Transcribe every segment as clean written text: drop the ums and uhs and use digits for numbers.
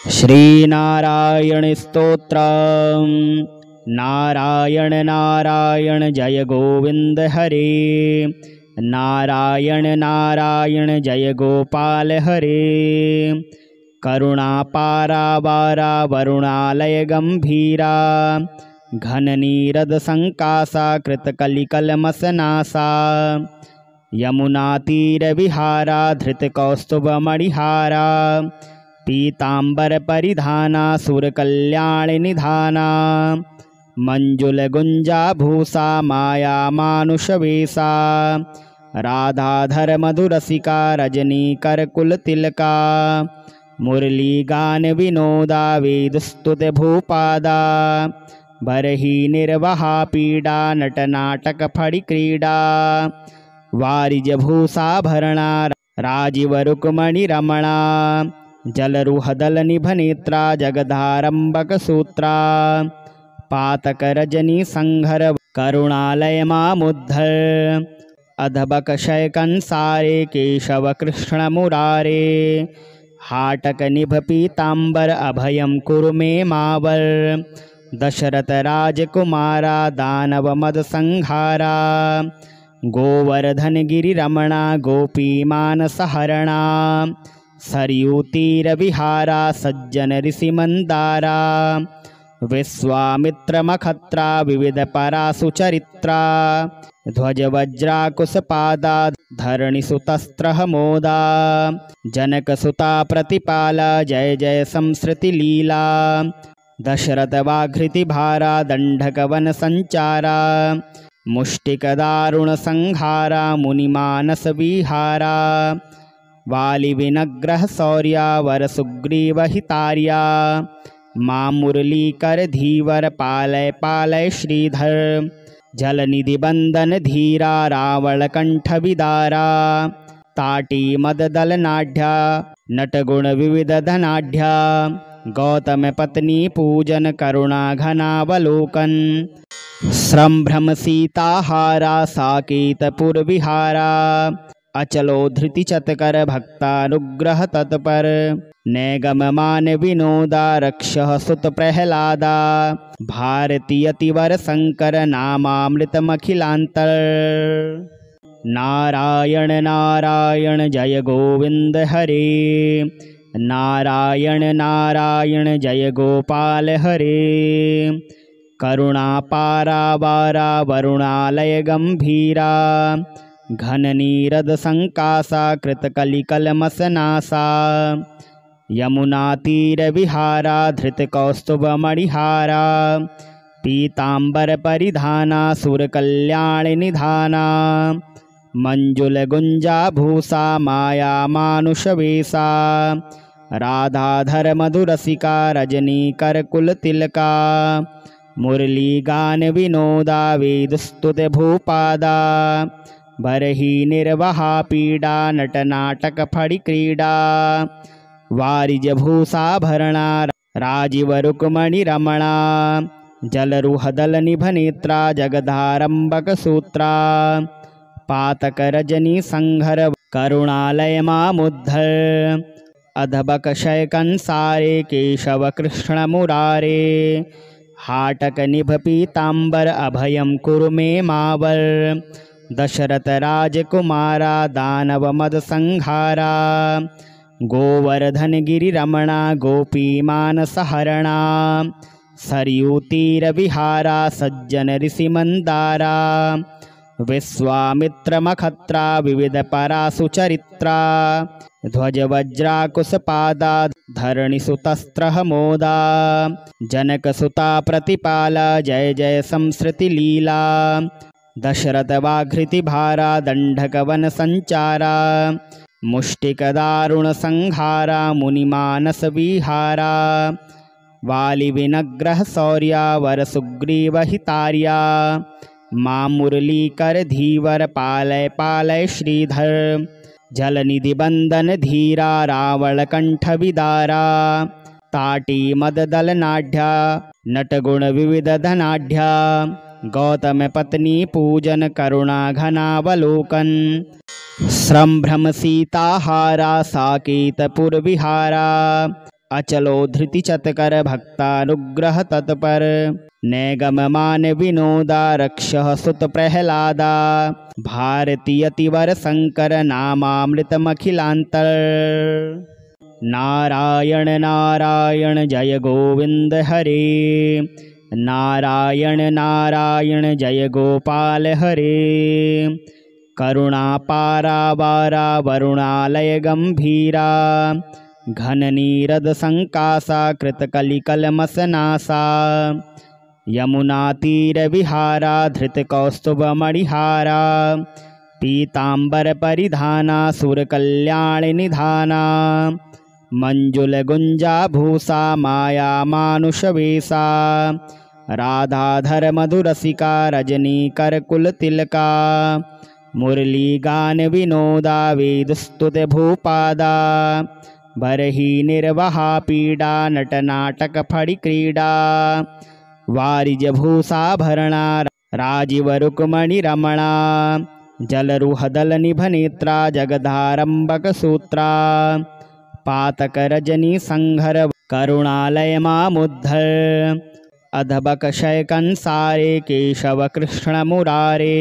श्रीनारायण स्तोत्रम्। नारायण नारायण जय गोविंद हरे। नारायण नारायण जय गोपाल हरे। करुणापारावारा वरुणालय गंभीरा। घन नीरद संकासा कृतकलिकलमसनासा। यमुना तीर विहारा धृत कौस्तुभ मणिहारा। पीतांबर परिधाना सुर कल्याण निधाना। मंजुल गुंजा भूषा माया मानुष वेशा। राधाधर मधुरसिका रजनी करकुल तिलका। मुरली गान विनोदा वेद स्तुत भूपादा। बरही निर्वहा पीड़ा नट नाटक फड़ी क्रीड़ा। वारिज भूषाभरणा राजीव रुक्मणि रमणा। जलरुहदल निभनेत्रा जगदारंबक सूत्रा। पातक रजनी संघर करुणालय मामुद्धर। अधबक शय कंसारे केशव कृष्ण मुरारे। हाटक निभ पीतांबर अभयम कुरु मे मावर। दशरथ राजकुमारा दानव मद संहारा। गोवर्धन गिरि रमणा गोपी मानस हरणा। सरयू तीर विहारा सज्जन ऋषि मंदारा। विश्वामित्र मखत्रा विविध परासु चरित्रा। ध्वज वज्राकुश पादा धरणि सुतस्त्र मोदा। जनक सुता प्रतिपाला जय जय संसृति लीला। दशरथ वाघृति भारा दंडक वन संचारा। मुष्टिक दारुण संहारा मुनिमानस विहारा। वाली विनग्रह शौर्या वर सुग्रीव हितार्या। मां मुरली कर धीवर पालय पालय श्रीधर। जलनिधि बंदन धीरा रावण कंठ विदारा। ताटी मद दल नाढ्या नटगुण विविध धनाढ्या। गौतम पत्नी पूजन करुणा घनावलोकन। संभ्रम सीताहारा साकेतपुर विहारा। अचलो धृति चतकर भक्तानुग्रह तत्पर। नैगम मान विनोदा रक्षः सुत प्रहलादा। भारती अतिवर शंकर नामामृतमखिलांतर। नारायण नारायण जय गोविंद हरे। नारायण नारायण जय गोपाल हरे। करुणापारावारा वरुणालय गंभीरा। घन नीरद संकासा कृतकलिकलमसनासा। यमुना तीर विहारा धृत कौस्तुभ मणिहारा। पीतांबर परिधाना सुर कल्याण निधाना। मंजुल गुंजा भूषा माया मानुष वेशा। राधाधर मधुरसिका रजनी करकुल तिलका। मुरली गान विनोदा वेद स्तुत भूपादा। बरही निर्वहा पीड़ा नट नाटक फड़ी क्रीड़ा। वारिज भूषाभरणा राजीव रुक्मणि रमणा। जलरुहदल निभनेत्रा जगदारंबक सूत्रा। पातक रजनी संघर करुणालय मामुद्धर। अधबक शय कंसारे केशव कृष्ण मुरारे। हाटक निभ पीतांबर अभयम कुरु मे मावर। दशरथ राजकुमारा दानव मद संहारा। गोवर्धन गिरि रमणा गोपी मानस हरणा। सरयू तीर विहारा सज्जन ऋषि मंदारा। विश्वामित्र मखत्रा विविध परासु चरित्रा। ध्वज वज्राकुश पादा धरणि सुतस्त्र मोदा। जनक सुता प्रतिपाला जय जय संसृति लीला। दशरथ वाघृति भारा दंडक वन संचारा। मुष्टिक दारुण संहारा मुनिमानस विहारा। वाली विनग्रह शौर्या वर सुग्रीव हितार्या। मां मुरली कर धीवर पालय पालय श्रीधर। जलनिधि बंदन धीरा रावण कंठ विदारा। ताटी मद दल नाढ्या नटगुण विविध धनाढ्या। गौतम पत्नी पूजन करुणा घनावलोकन। संभ्रम सीताहारा साकेतपुर विहारा। अचलो धृति चतकर भक्तानुग्रह तत्पर नैगममान विनोदा रक्षः सुत प्रहलादा भारतीयतिवर शंकर नामामृतमखिलांतर नारायण नारायण जय गोविंद हरे नारायण नारायण जय गोपाल हरे करुणापारा वारा वरुणालय गंभीरा घन नीरद संकासा कृतकलिकलमसनासा यमुना तीर विहारा धृत कौस्तुभ मणिहारा पीतांबर परिधाना सुर कल्याण निधाना मंजुल गुंजा भूषा माया मानुष वेशा राधाधर मधुरसिका रजनी करकुल तिलका मुरली गान विनोदा वेदस्तुत भूपादा बरही निर्वहा पीड़ा नटनाटक फड़ी क्रीडा वारिज भूषाभरणा राजीव रुक्मणि रमणा जलरुहदल निभनेत्रा जगदारंबक सूत्रा पातक रजनी संघर करुणालय मामुद्धर अधबक शय कंसारे केशव कृष्ण मुरारे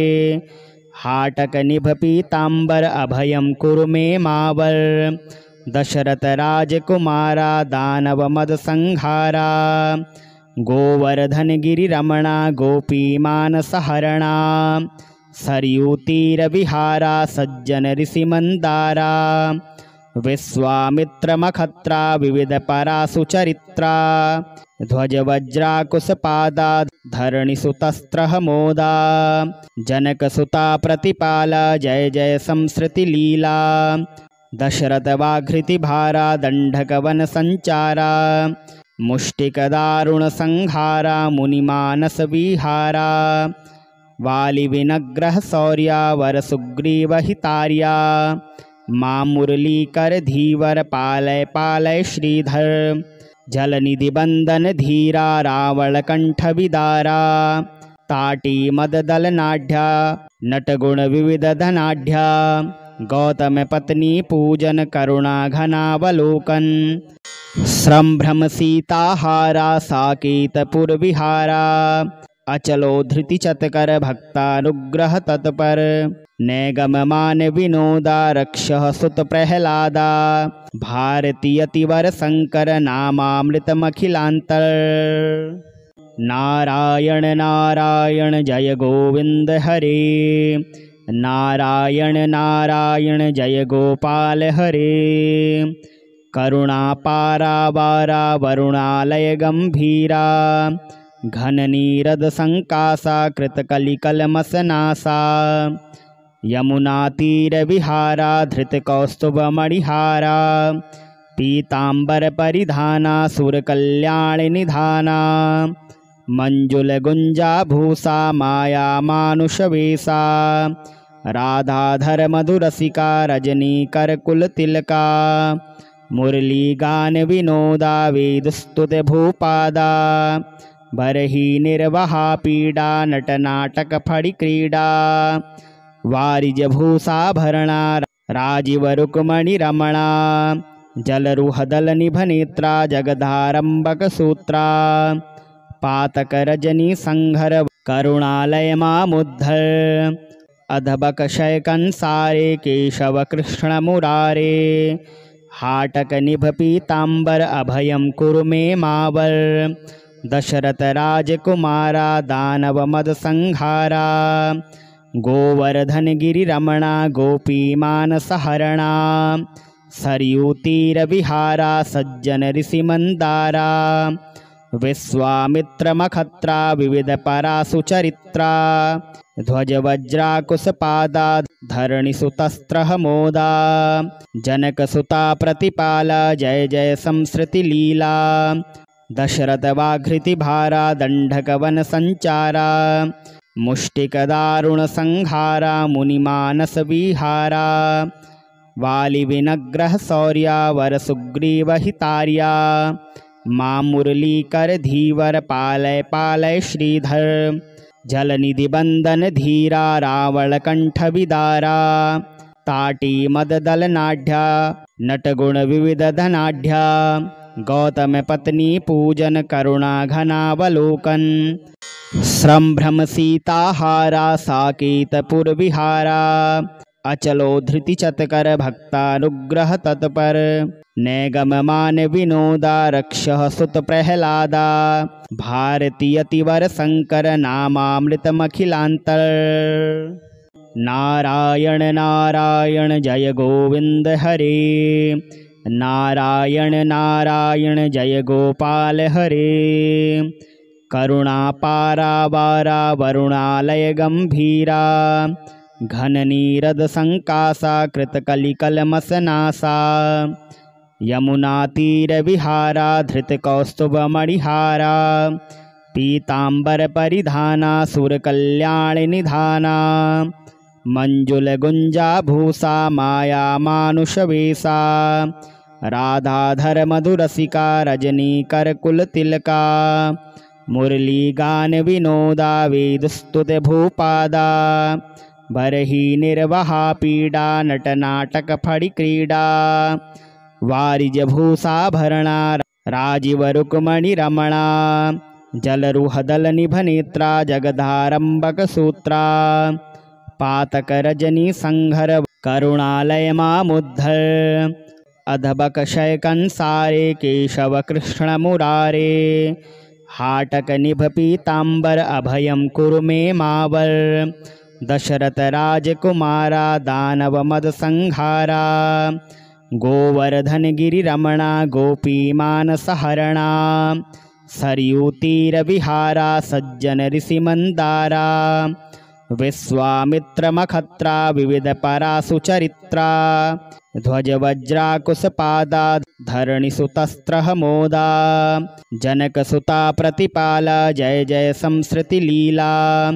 हाटक निभ पीतांबर अभयम कुरु मे मावर दशरथ राजकुमारा दानव मद संहारा गोवर्धन गिरि रमणा गोपी मानस हरणा सरयू तीर विहारा सज्जन ऋषि मंदारा विश्वामित्र मखत्रा विविध परासु चरित्रा ध्वज वज्राकुश पादा धरणि सुतस्त्र मोदा जनक सुता प्रतिपाला जय जय संसृति लीला दशरथ वाघृति भारा दंडक वन संचारा मुष्टिक दारुण संहारा मुनिमानस विहारा वाली विनग्रह शौर्या वर सुग्रीव हितार्या मां मुरली कर धीवर पालय पालय श्रीधर जलनिधि बंदन धीरा रावण कंठ विदारा ताटी मददल नाढ्या नटगुण विविध धनाढ्या गौतम पत्नी पूजन करुणा घनावलोकन संभ्रम सीताहारा साकेतपुर विहारा अचलो धृति चतकर भक्तानुग्रह तत्पर नैगममान विनोदा रक्षः सुत प्रहलादा भारतीयतिवर शंकर नामामृतमखिलांतर नारायण नारायण जय गोविंद हरे नारायण नारायण जय गोपाल हरे करुणापारा वारा वरुणालय गंभीरा घन नीरद संकासा कृतकलिकलमसनासा यमुना तीर विहारा धृत कौस्तुभ मणिहारा पीतांबर परिधाना सुर कल्याण निधाना मंजुल गुंजा भूषा माया मानुष वेशा राधाधर मधुरसिका रजनी करकुल तिलका मुरली गान विनोदा वेदस्तुत भूपादा बरही निर्वहा पीड़ा नटनाटक फड़ी क्रीडा वारिज भूषाभरणा राजीव रुक्मणि रमणा जलरुहदल निभनेत्रा जगदारंबक सूत्रा पातक रजनी संघर करुणालय मामुद्धर अधबक शय कंसारे केशव कृष्ण मुरारे हाटक निभ पीतांबर अभयम कुरु मे मावर दशरथ राजकुमारा दानव मद संहारा गोवर्धन गिरि रमणा गोपी मानस हरणा सरयू तीर विहारा सज्जन ऋषि मंदारा विश्वामित्र मखत्रा विविध परासु चरित्रा ध्वज वज्राकुश पादा धरणि सुतस्त्र मोदा जनक सुता प्रतिपाला जय जय संसृति लीला दशरथ वाघृति भारा दंडक वन संचारा मुष्टिक दारुण संहारा मुनिमानस विहारा वाली विनग्रह शौर्या वर सुग्रीव हितार्या मां मुरली कर धीवर पालय पालय श्रीधर जलनिधि बंदन धीरा रावण कंठ विदारा ताटी मददल नाढ्या नटगुण विविध धनाढ्या गौतम पत्नी पूजन करुणा घनावलोकन। संभ्रम सीताहारा साकेतपुर विहारा, अचलो धृति चतकर भक्तानुग्रह तत्पर। नैगम मान विनोदा रक्षः सुत प्रहलादा, भारती अतिवर शंकर नामामृतमखिलांतर। नारायण नारायण जय गोविंद हरे, नारायण नारायण जय गोपाल हरे। करुणा पारावारा वरुणालय गंभीरा, घन नीरद संकासा कृतकलिकलमसनासा। यमुना तीर विहारा धृत कौस्तुभ मणिहारा, पीतांबर परिधाना सुर कल्याण निधाना। मंजुल गुंजा भूषा माया मानुष वेशा, राधाधर मधुरसिका रजनी कर कुल तिलका। मुरली गान विनोदा वेदस्तुत भूपादा, बरही निर्वहा पीडा नटनाटक फड़ी क्रीडा। वारिज भूषाभरणा राजीव रुक्मणि रमणा, जलरुहदल निभनेत्रा जगदारंबक सूत्रा। पातक रजनी संघर करुणालय मामुद्धर, अधबक शय कंसारे केशव कृष्ण मुरारे। हाटक निभ पीतांबर अभयम कुरु मे मावर, दशरथ राजकुमारा दानव मद संहारा। गोवर्धन गिरि रमणा गोपी मानस हरणा, सरयू तीर विहारा सज्जन ऋषि मंदारा। विश्वामित्र मखत्रा विविध परासु चरित्रा, ध्वज वज्राकुश पादा धरणि सुतस्त्र मोदा। जनक सुता प्रतिपाला जय जय संसृति लीला,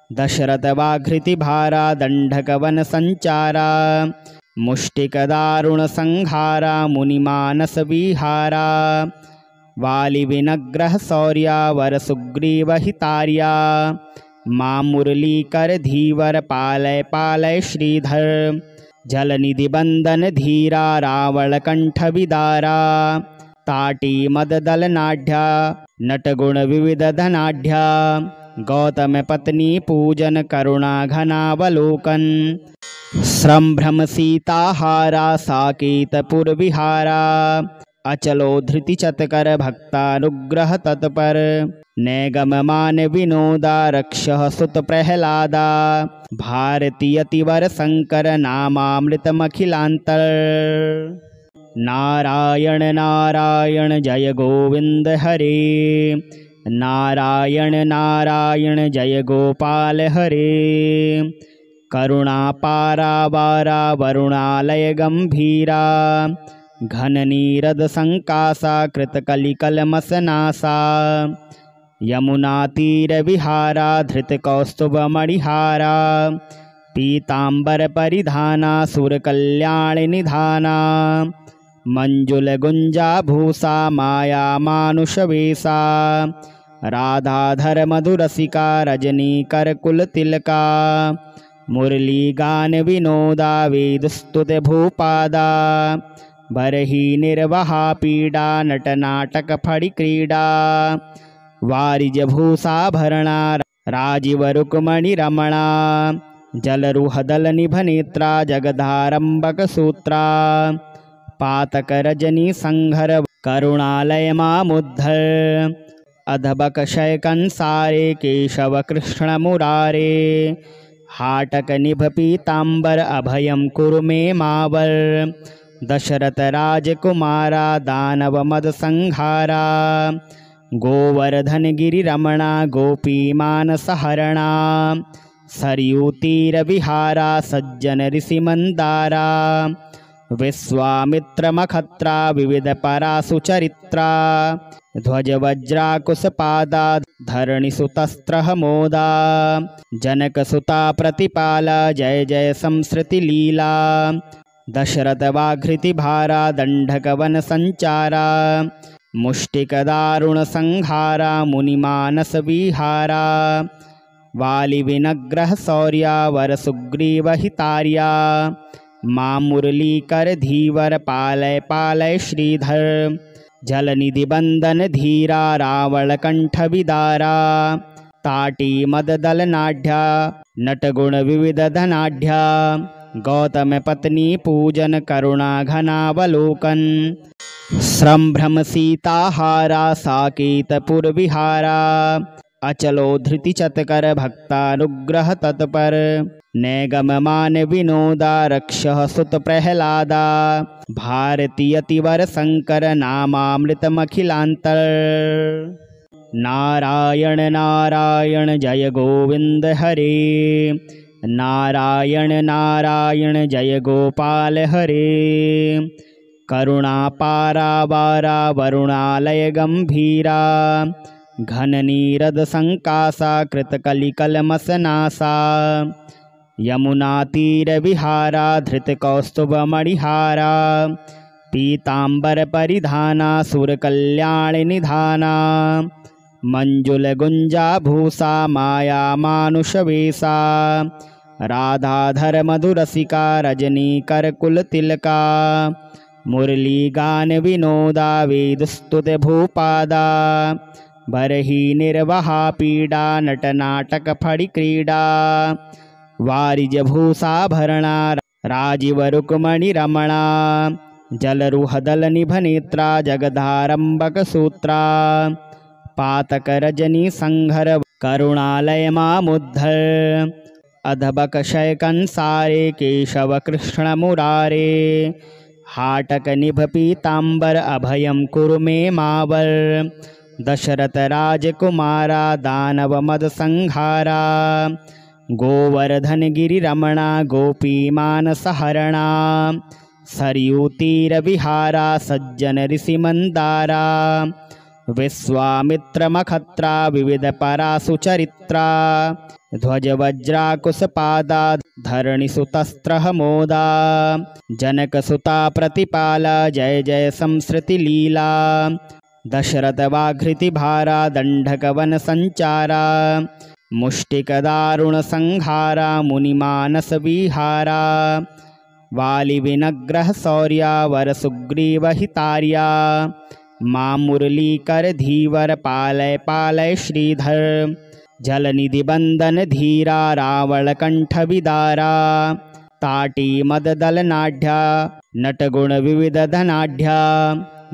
दशरथ वाघृति भारा दंडक वन संचारा। मुष्टिक दारुण संहारा मुनिमानस विहारा, वाली विनग्रह शौर्या वर सुग्रीव हितार्या। मां मुरली कर धीवर पालय पालय श्रीधर, जलनिधि बंदन धीरा रावण कंठ विदारा। ताटी मद दल नाढ्या नटगुण विविध धनाढ्या, गौतम पत्नी पूजन करुणा घनावलोकन। संभ्रम सीताहारा साकेतपुर विहारा, अचलो धृति चतकर भक्तानुग्रह तत्पर। नैगम मान विनोदा रक्षः सुत प्रहलादा, भारती अतिवर शंकर नामामृतमखिलांतर। नारायण नारायण जय गोविंद हरे, नारायण नारायण जय गोपाल हरे। करुणा पारावारा वरुणालय गंभीरा, घन नीरद संकासा कृतकलिकलमसनासा। यमुना तीर विहारा धृत कौस्तुभ मणिहारा, पीतांबर परिधाना सुर कल्याण निधाना। मंजुल गुंजा भूषा माया मानुष वेशा, राधाधर मधुरसिका रजनी कर कुल तिलका। मुरली गान विनोदा वेदस्तुत भूपादा, बरही निर्वहा पीडा नटनाटक फड़ी क्रीडा। वारिज भूषाभरणा राजीव रुक्मणि रमणा, जलरुहदल निभनेत्रा जगदारंबक सूत्रा। पातक रजनी संघर करुणालय मामुद्धर, अधबक शय कंसारे केशव कृष्ण मुरारे। हाटक निभ पीतांबर अभयम कुरु मे मावर, दशरथ राजकुमारा दानव मद संहारा। गोवर्धन गिरि रमणा गोपी मानस हरणा, सरयू तीर विहारा सज्जन ऋषि मंदारा। विश्वामित्र मखत्रा विविध परासु चरित्रा, ध्वज वज्राकुश पादा धरणि सुतस्त्र मोदा। जनक सुता प्रतिपाला जय जय संसृति लीला, दशरथ वाघृति भारा दंडक वन संचारा। मुष्टिक दारुण संहारा मुनिमानस विहारा, वाली विनग्रह शौर्या वर सुग्रीव हितार्या। मां मुरली कर धीवर पालय पालय श्रीधर, जलनिधिबंधन धीरा रावणकंठ विदारा ताटी मददलनाढ्या नटगुण विविध धनाढ्या गौतम पत्नी पूजन करुणा घनावलोकन संभ्रम सीताहारा साकेतपुर विहारा अचलो धृति चतकर भक्तानुग्रह तत्पर नैगम मान विनोदा रक्षः सुत प्रहलादा भारतीय तिवर शंकर नामामृतमखिलांतर नारायण नारायण जय गोविंद हरे नारायण नारायण जय गोपाल हरे करुणा पारावारा वरुणालय गंभीरा घन नीरद संकासा कृतकलिकलमसनासा यमुना तीर विहारा धृत कौस्तुभ मणिहारा पीतांबर परिधाना सुर कल्याण निधाना मंजुल गुंजा भूषा माया मानुष वेशा राधाधर मधुरसिका रजनी करकुल तिलका मुरली गान विनोदा वेद स्तुत भूपादा बरही निर्वहा पीड़ा नट नाटक फड़ी क्रीडा वारिज भूषाभरणा राजीव रुक्मणि रमणा जलरुहदल निभनेत्रा जगदारंबक सूत्रा पातक रजनी संघर करुणालय मामुद्धर अधबक शयकंसारे केशव कृष्ण मुरारे हाटक निभ पीतांबर अभयम कुरु मे मावर दशरथ राजकुमारा दानव मद संहारा गोवर्धन गिरि रमणा गोपी मानस हरणा सरयू तीर विहारा सज्जन ऋषि मंदारा विश्वामित्र मखत्रा विविध परासु चरित्रा ध्वज वज्राकुश पादा धरणि सुतस्त्र मोदा जनक सुता प्रतिपाला जय जय संसृति लीला दशरथ वाघृति भारा दंडक वन संचारा मुष्टिक दारुण संहारा मुनिमानस विहारा वाली विनग्रह शौर्या वर सुग्रीव हितार्या मां मुरली कर धीवर पालय पालय श्रीधर जलनिधि बंदन धीरा रावण कंठ विदारा ताटी मददल नाढ्या नटगुण विविध धनाढ्या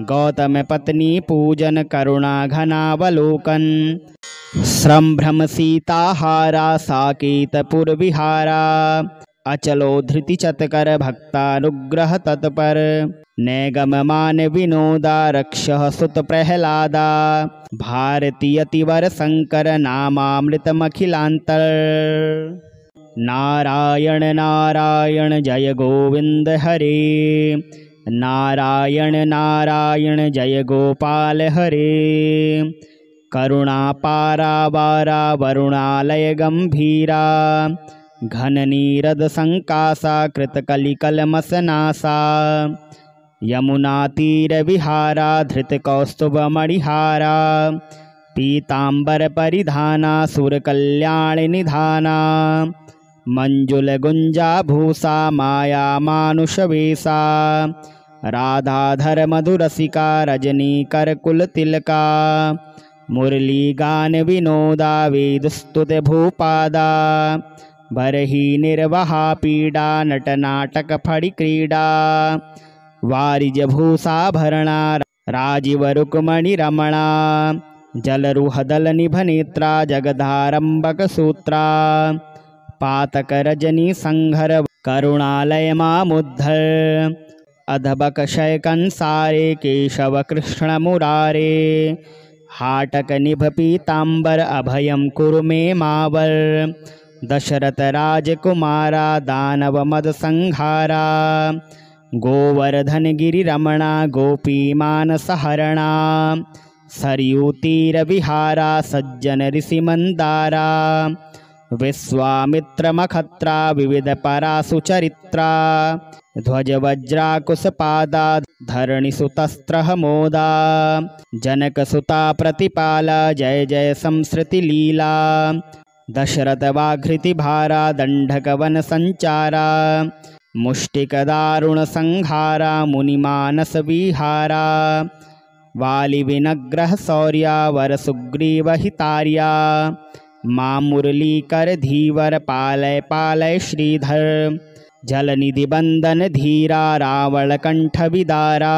गौतम पत्नी पूजन करुणा घनावलोकन संभ्रम सीताहारा साकेतपुर विहारा अचलो धृति चतकर भक्तानुग्रह तत्पर नैगम मान विनोदा रक्षः सुत प्रहलादा भारतीय तिवर शंकर नामामृतमखिलांतर नारायण नारायण जय गोविंद हरे नारायण नारायण जय गोपाल हरे करुणा पारावारा वरुणालय गंभीरा घन नीरद संकासा कृतकलिकलमसनासा यमुना तीर विहारा धृत कौस्तुभ मणिहारा पीतांबर परिधाना सुर कल्याण निधाना मंजुल गुंजा भूषा माया मानुष वेशा राधाधर मधुरसिका रजनी करकुल तिलका मुरली गान विनोदा वेद स्तुत भूपादा बरही निर्वहा पीड़ा नट नाटक फड़ी क्रीडा वारिज भूषाभरणा राजीव रुक्मणि रमणा जलरुहदल निभनेत्रा जगदारंबक सूत्रा पातक रजनी संघर करुणालय मामुद्धर अधबक शयकंसारे केशव कृष्ण मुरारे हाटक निभ पीतांबर अभयम कुरु मे मावर दशरथ राजकुमारा दानव मद संहारा गोवर्धन गिरि रमणा गोपी मानस हरणा सरयू तीर विहारा सज्जन ऋषि मंदारा विश्वामित्र मखत्रा विविध परासु चरित्रा ध्वज वज्राकुश पादा धरणि सुतस्त्र मोदा जनक सुता प्रतिपाला जय जय संसृति लीला दशरथ वाघृति भारा दंडक वन संचारा मुष्टिक दारुण संहारा मुनिमानस विहारा वालिविनग्रह शौर्यावर सुग्रीवहितार्या मां मुरलीकर धीवर पालय पालय श्रीधर जलनिधि बंदन धीरा रावण कंठ विदारा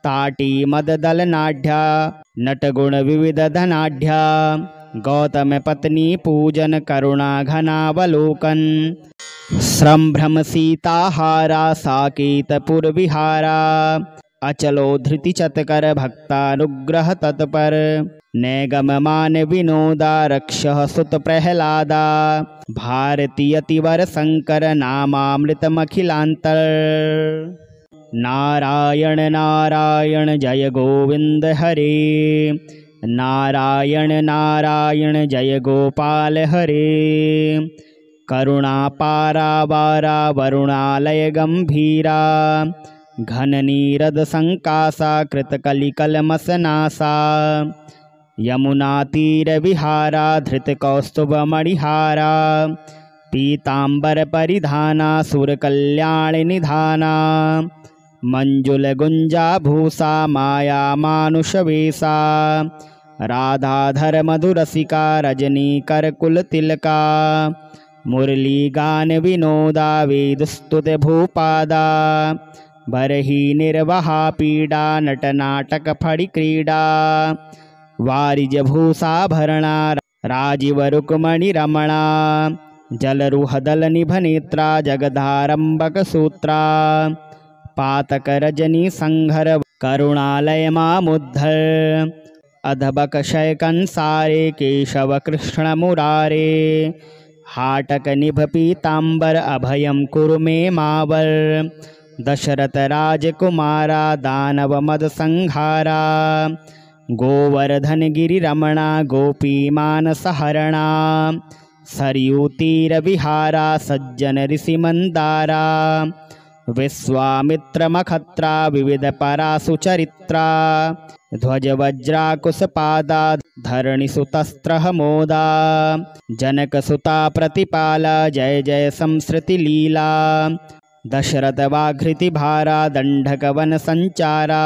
ताटी मददल नाढ्या नटगुण विविध धनाढ्या गौतम पत्नी पूजन करुणा घनावलोकन संभ्रम सीताहारा साकेतपुर विहारा अचलो धृति चतकर भक्तानुग्रह तत्पर नैगम मान विनोदा रक्षः सुत प्रहलादा भारती अतिवर शंकर नामामृतमखिलांतर नारायण नारायण जय गोविंद हरे नारायण नारायण जय गोपाल हरे करुणा पारावारा वरुणालय गंभीरा घन नीरद संकासा कृतकलिकलमसनासा यमुना तीर विहारा धृत कौस्तुभ मणिहारा पीतांबर परिधाना सुर कल्याण निधाना मंजुल गुंजा भूषा माया मानुष वेशा राधाधर मधुरसिका रजनी कर कुल तिलका मुरली गान विनोदा वेदस्तुत भूपादा बरही निर्वहा पीडा नटनाटक फड़ी क्रीडा वारिज भूषाभरणा राजीव रुक्मणि रमणा जलरुहदल निभनेत्रा जगदारंबक सूत्रा पातक रजनी संघर करुणालय मामुद्धर अधबक शय कंसारे केशव कृष्ण मुरारे हाटक निभ पीतांबर अभयम कुरु मे मावर दशरथ राजकुमारा दानव मद संहारा गोवर्धन गिरि रमणा गोपी मानस हरणा सरयू तीर विहारा सज्जन ऋषि मंदारा विश्वामित्र मखत्रा विविध परासु चरित्रा ध्वज वज्राकुश पादा धरणि सुतस्त्र मोदा जनक सुता प्रतिपाला जय जय संसृति लीला दशरथ वाघृति भारा दंडक वन संचारा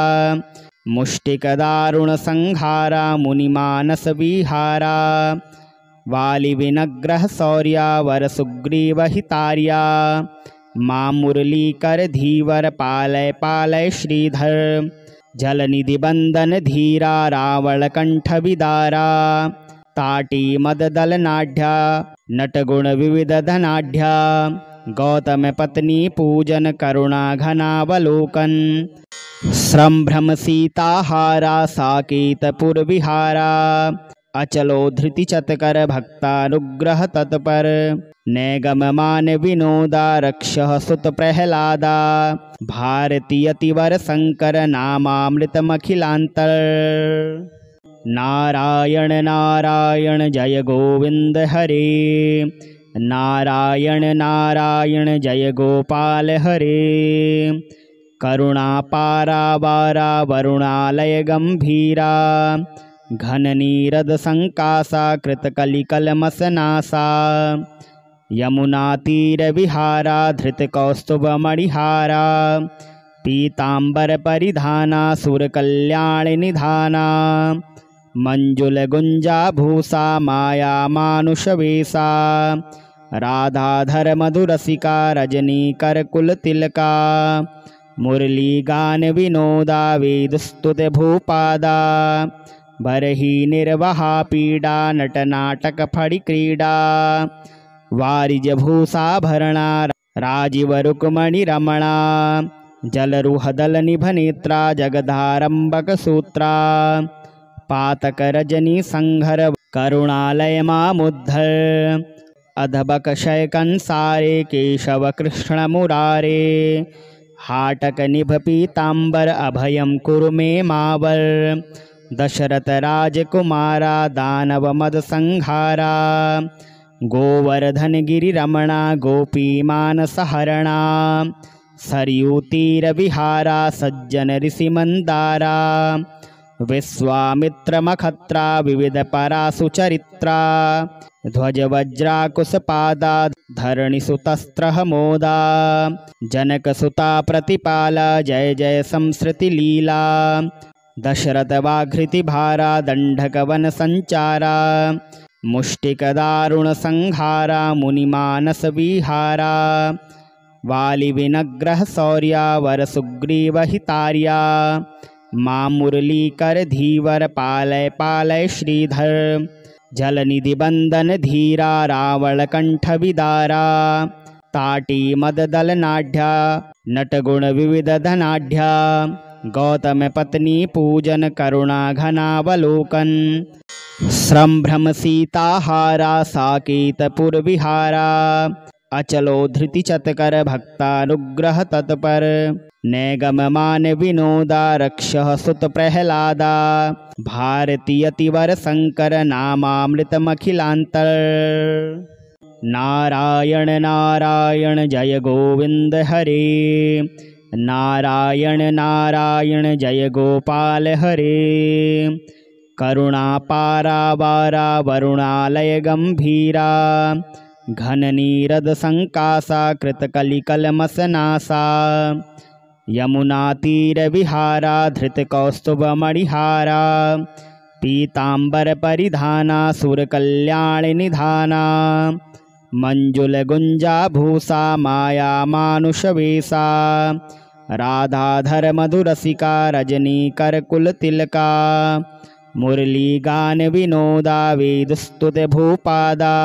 मुष्टिक दारुण संहारा मुनिमानस विहारा वाली विनग्रह शौर्यावर सुग्रीवहितार्या मां मुरलीकर धीवर पालय पालय श्रीधर जलनिधि बंदन धीरा रावण कंठ विदारा ताटी मददल नाढ्या नटगुण विविध धनाढ्या गौतम पत्नी पूजन करुणा घनावलोकन संभ्रम सीताहारा साकेतपुर विहारा अचलो धृति चतकर भक्तानुग्रह तत्पर नैगम मान विनोदा रक्षः सुत प्रहलादा भारती अतिवर शंकर नामामृतमखिलांतर नारायण नारायण जय गोविंद हरे नारायण नारायण जय गोपाल हरे करुणा पारावारा वरुणालय गंभीरा घन नीरद संकासा कृतकलिकलमसनासा यमुना तीर विहारा धृत कौस्तुभ मणिहारा पीतांबर परिधाना सुर कल्याण निधाना मंजुल गुंजा भूषा माया मानुष वेशा राधाधर मधुरसिका रजनी कर कुल तिलका मुरली गान विनोदा वेदस्तुत भूपादा बरही निर्वहा पीडा नटनाटक फड़ी क्रीडा वारिज भूषाभरणा राजीव रुक्मणि रमणा जलरुहदल निभनेत्रा जगदारंबक सूत्रा पातक रजनी संघर करुणालय मामुद्धर अधबक शय कंसारे केशव कृष्ण मुरारे हाटक निभ पीतांबर अभयम कुरु मे मावर दशरथ राजकुमारा दानव मद संहारा गोवर्धन गिरि रमणा गोपी मानस हरणा सरयू तीर विहारा सज्जन ऋषि मंदारा विश्वामित्र मखत्रा विविध परासु चरित्रा ध्वज वज्राकुश पादा धरणि सुतस्त्र मोदा जनक सुता प्रतिपाला जय जय संसृति लीला दशरथवाघृतिभारा दण्डकवनसञ्चारा मुष्टिकदारुणसंहारा मुनिमानसविहारा वालिविनग्रहशौर्या वरसुग्रीवहितार्या मां मुरलीकरधीवर पालय पालय श्रीधर जलनिधिबंदन धीरा रावणकंठविदारा ताटी मददलनाढ्या नटगुण विविध धनाढ्या गौतम पत्नी पूजन करुणा घनावलोकन संभ्रम सीताहारा साकेतपुर विहारा अचलो धृति चतकर भक्तानुग्रह तत्पर नैगम मान विनोदा रक्षः सुत प्रहलादा भारतीयतिवर शंकर नामामृतमखिलांतर नारायण नारायण जय गोविंद हरे नारायण नारायण जय गोपाल हरे करुणा पारावारा वरुणालय गंभीरा घन नीरद संकासा कृतकलिकलमसनासा यमुना तीर विहारा धृत कौस्तुभ मणिहारा पीतांबर परिधाना सुर कल्याण निधाना मंजुल गुंजा भूषा माया मानुष वेशा राधाधर मधुरसिका रजनी करकुल तिलका मुरली गान विनोदा वेदस्तुत भूपादा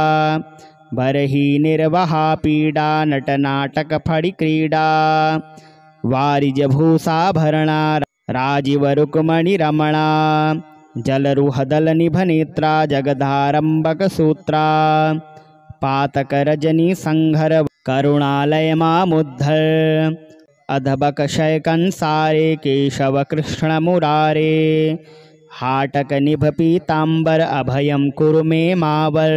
बरही निर्वहा पीड़ा नटनाटक फड़ी क्रीडा वारिज भूषाभरणा राजीव रुक्मणि रमणा जलरुहदल निभनेत्रा जगदारंबक सूत्रा पातक रजनी संघर करुणालय मामुद्धर अधबक शयकंसारे केशव कृष्ण मुरारे हाटक निभ पीतांबर अभयं कुरु मे मावर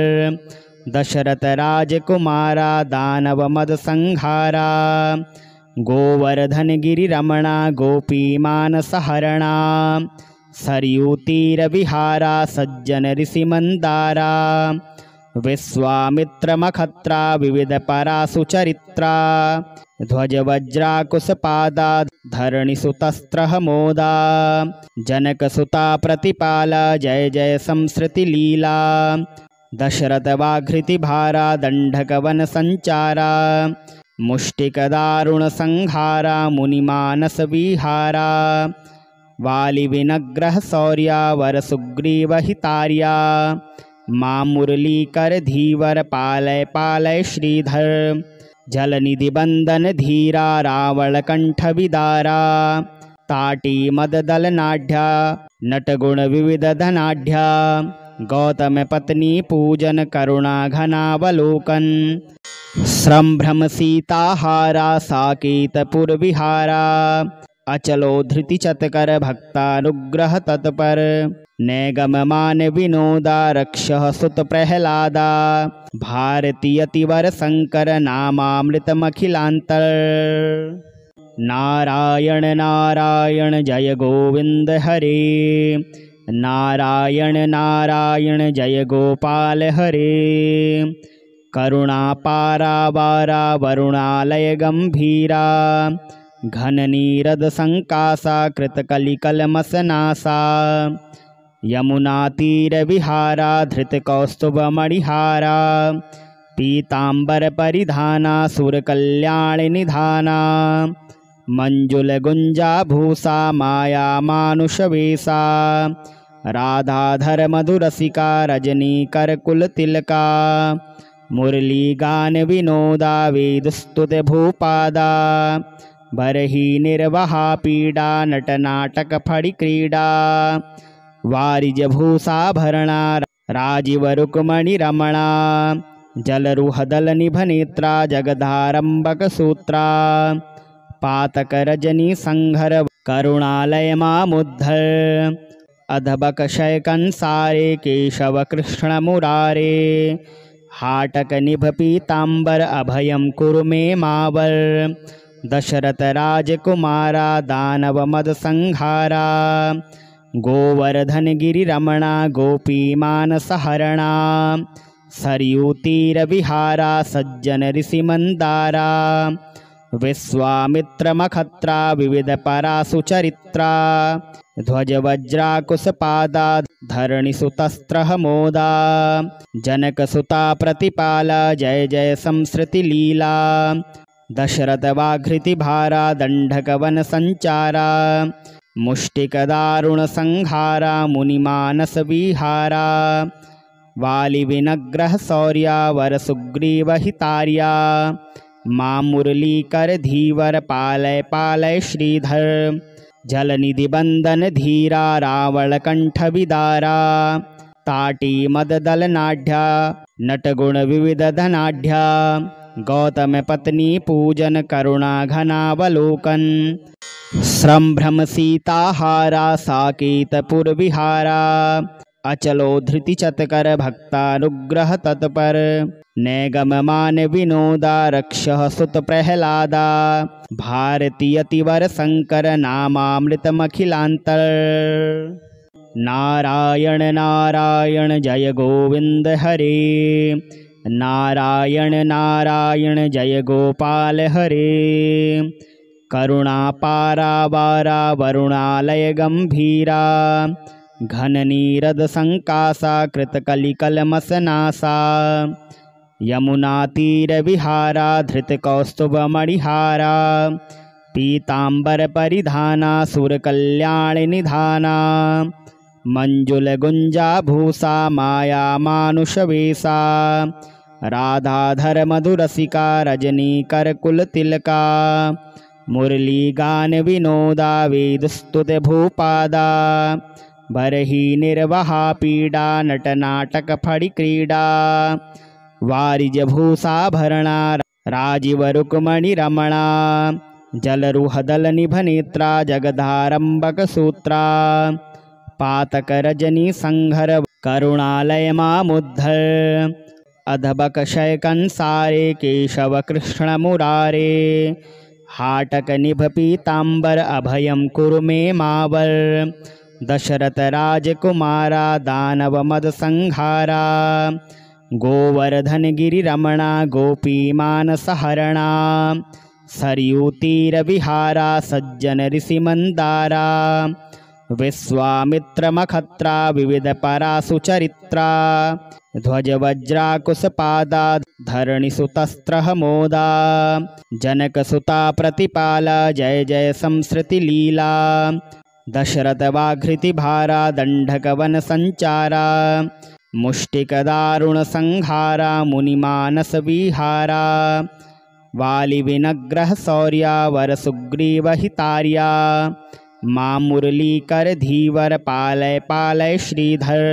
दशरथ राजकुमारा दानव मद संहारा गोवर्धन गिरि रमणा गोपी मानस हरणा सरयू तीर विहारा सज्जन ऋषि मंदारा विश्वामित्र मखत्रा विविध परासु चरित्रा ध्वज वज्राकुश पादा धरणि सुतस्त्र मोदा जनक सुता प्रतिपाला जय जय संसृति लीला दशरथ वाघृति भारा दंडकवन संचारा मुष्टिक दारुण संहारा मुनिमानस विहारा वालि विनग्रह शौर्या वर सुग्रीव हितार्या मां मुरलीकर धीवर पालय पालय श्रीधर जलनिधि बंदन धीरा रावण कंठ विदारा ताटी मददल नाढ्या नटगुण विविध धनाढ्या गौतम पत्नी पूजन करुणा घनावलोकन संभ्रम सीताहारा साकेतपुर विहारा अचलो धृति चतकर भक्तानुग्रह तत्पर नैगम मान विनोदा रक्षः सुत प्रहलादा भारतीयतिवर शंकर नामामृतमखिलांतर नारायण नारायण जय गोविंद हरे नारायण नारायण जय गोपाल हरे करुणा पारावारा वरुणालय गंभीरा घन नीरद संकासा कृतकलिकलमसनासा यमुना तीर विहारा धृत कौस्तुभ मणिहारा पीतांबर परिधाना सुर कल्याण निधाना मंजुल गुंजा भूषा माया मानुष वेशा राधाधर मधुरसिका रजनी करकुल तिलका मुरली गान विनोदा वेदस्तुत भूपादा बरही निर्वहा पीड़ा नटनाटक फड़ी क्रीडा वारिज भूषाभरणा राजीव रुक्मणि रमणा जलरुहदल निभनेत्रा जगदारंबक सूत्रा पातक रजनी संघर करुणालय मामुद्धर अधबक शयकंसारे केशव कृष्ण मुरारे हाटक निभ पीतांबर अभयं कुरु मे मावर दशरथ राजकुमारा दानव मद संहारा गोवर्धन गिरि रमणा गोपी मानस हरणा सरयू तीर विहारा सज्जन ऋषि मंदारा विश्वामित्र मखत्रा विविध परासु चरित्रा ध्वजवज्राकुशपादा धरणिसुतस्त्रः मोदा जनकसुता प्रतिपाला जय जय संसृतिलीला दशरथवाघृतिभारा दण्डकवनसञ्चारा मुष्टिकदारुणसंहारा मुनिमानसविहारा वालिविनग्रहशौर्या वरसुग्रीवहितार्या मां मुरलीकरधीवर पालय पालय श्रीधर जलनिधिबन्दन धीरा रावणकण्ठविदारा ताटीमददलनाढ्या नटगुणविविधधनाढ्या गौतमपत्नी पूजन करुणाघनावलोकन संभ्रमसीताहारा साकेतपुरविहारा अचलो धृतिचतकर भक्तानुग्रह तत्पर नैगममान विनोदा रक्षः सुत प्रह्लादा भारतीयतिवर शंकर नामामृतमखिलांतर नारायण नारायण जय गोविंद हरे नारायण नारायण जय गोपाल हरे करुणापारावारा वरुणालय गंभीरा घननीरद संकासा कृतकलिकलमसनासा यमुनातीरविहारा धृतकौस्तुभमणिहारा पीतांबर परिधाना सुरकल्याणनिधाना मंजुलगुंजाभूषा माया मानुषवेशा राधाधर मधुरसिका रजनीकरकुलतिलका मुरलीगान विनोदा वेदस्तुत भूपादा बरही निर्वहा पीडा नटनाटक फड़ी क्रीडा वारिजभूषाभरणा राजीव रुक्मणि रमणा जलरुहदल निभनेत्रा जगदारंबक सूत्रा पातक रजनी संघर करुणालय मामुद्धर अधबक शयकंसारे केशव कृष्ण मुरारे हाटक निभ पीतांबर अभयं कुरु मे मावर दशरथ राजकुमारा दानव मद संहारा गोवर्धन गिरि रमणा गोपी मानसहरणा सरयूतीर विहारा सज्जन ऋषि मंदारा विश्वामित्र मखत्रा विविध परासु चरित्रा ध्वज वज्राकुशपादा धरणिसुतस्त्रः मोदा जनकसुता प्रतिपाला जय जय संसृतिलीला दशरथवाघृतिभारा दण्डकवनसञ्चारा मुष्टिकदारुणसंहारा मुनिमानसविहारा वालिविनग्रहशौर्या वरसुग्रीवहितार्या मां मुरलीकरधीवर पालय पालय श्रीधर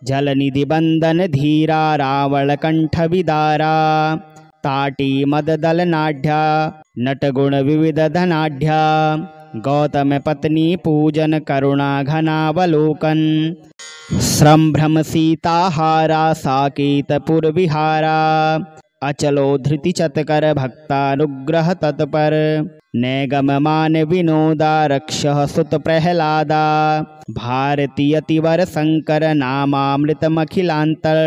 जलनिधिबन्दन धीरा रावणकण्ठविदारा ताटीमददलनाढ्या नटगुणविविधधनाढ्या गौतमपत्नी पूजन करुणाघनावलोकन संभ्रमसीताहारा साकेतपुरविहारा अचलो धृतिचतकर भक्तानुग्रह तत्पर नैगममान विनोदा रक्षः सुत प्रह्लादा भारतीयतिवर शंकर नामामृतमखिलांतर।